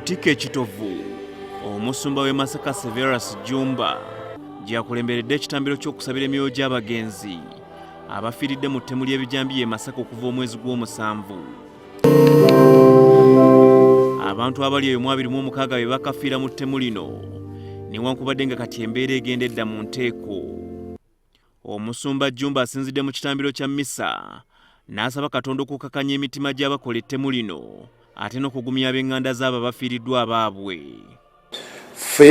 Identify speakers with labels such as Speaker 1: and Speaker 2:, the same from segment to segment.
Speaker 1: Butike ekitovu omusumba w'e Masaka Severus Jumba gyakulemberedde ekitambiro ky'okusabira emyoyo gy'abagenzi abafiiridde mu ttemu ly'ebijambiya e Masaka okuva omwezi gw'omusanvu. Abantu abali eyo 26 be bakafiira mu ttemu lino newankubadde nga kati embeera egenda edda mu nteeko. Omusumba Jumba asinzidde mu kitambiro kya Mmisa n'asaba Katonda okukakanya emitima gy'abakola ettemu lino ate n'okugumya ab'eŋŋanda z'abo abafiiriddwa abaabwe.
Speaker 2: Ffe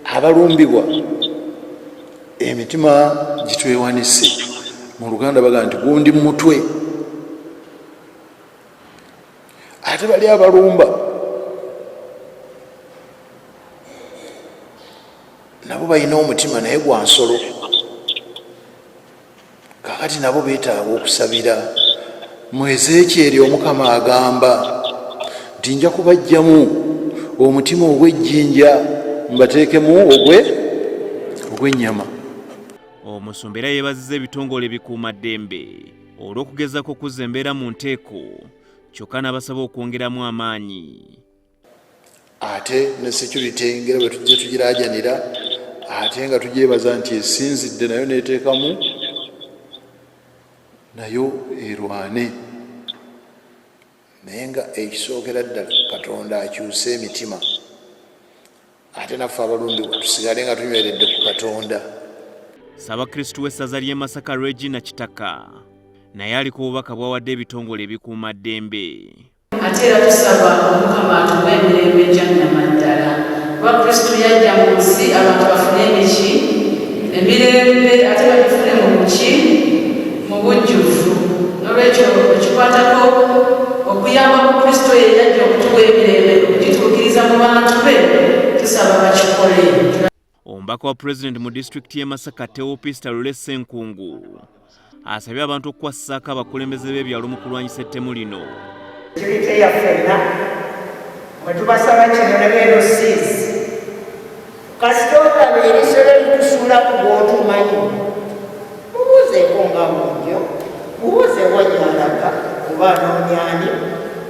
Speaker 2: abalumbibwa emitima gitwewanise, mu Luganda baga nti gundi mutwe. Ate bali abalumba nabo balina omutima naye gwa nsolo. Kakati nabo beetaaga okusabira. Mu Ezekyeri Omukama agamba nti nja kubajjamu omutima ogw'ejjinja mbateekemu ogw'ennyama.
Speaker 1: Omusumba era yeebazizza ebitongole ebikuumaddembe olw'okugezako okuzza embeera mu nteeko, kyokka n'abasaba okwongeramu amaanyi.
Speaker 2: Ate ne security ngera bwe tujja tugiraajanira ate nga tugyebaza nti esinzidde nayo neeteekamu nayo erwane. Naye nga ekisookera ddala Katonda akyuse emitima, ate naffe abalumbibwa tusigale nga tunyweredde ku Katonda.
Speaker 1: Ssaabakristu w'essaza ly'e Masaka Regina Kitaka naye aliko obubaka bw'awadde ebitongole ebikuumaddembe.
Speaker 3: Ate era tusaba Omukama atuwe emirembe gy'annama ddala. Kristo yajja mu nsi abantu bafune emirembe ate bagifune mu bujjuvu. N'olwekyo ekikwatako okuyamba ku Kristo ye yajja okutuwa emirembe okugituukiriza mu bantu be, tusaba bakikole.
Speaker 1: Omubaka wa Pulezidenti mu disitulikiti y'e Masaka Teopista Lule Ssenkungu asabye abantu okukwassaako abakulembeze b'ebyalo mu kulwanyisa ettemu lino.
Speaker 4: Security yaffenna bwe tubasaba kino ne beerosiisi kasita olaba erisolo eritusuula ku bw'otumanyi mubuuzeeko nga munjo, mubuuzeewo gy'alaga oba anoonyani,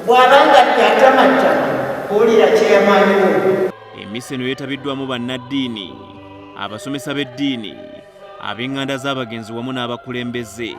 Speaker 4: bw'abanga tyatamatama owulira kyeyamaanyiwo.
Speaker 1: Emmisa eno yeetabiddwamu bannaddiini, abasomesa b'eddiini, ab'eŋŋanda z'abagenzi wamu n'abakulembeze.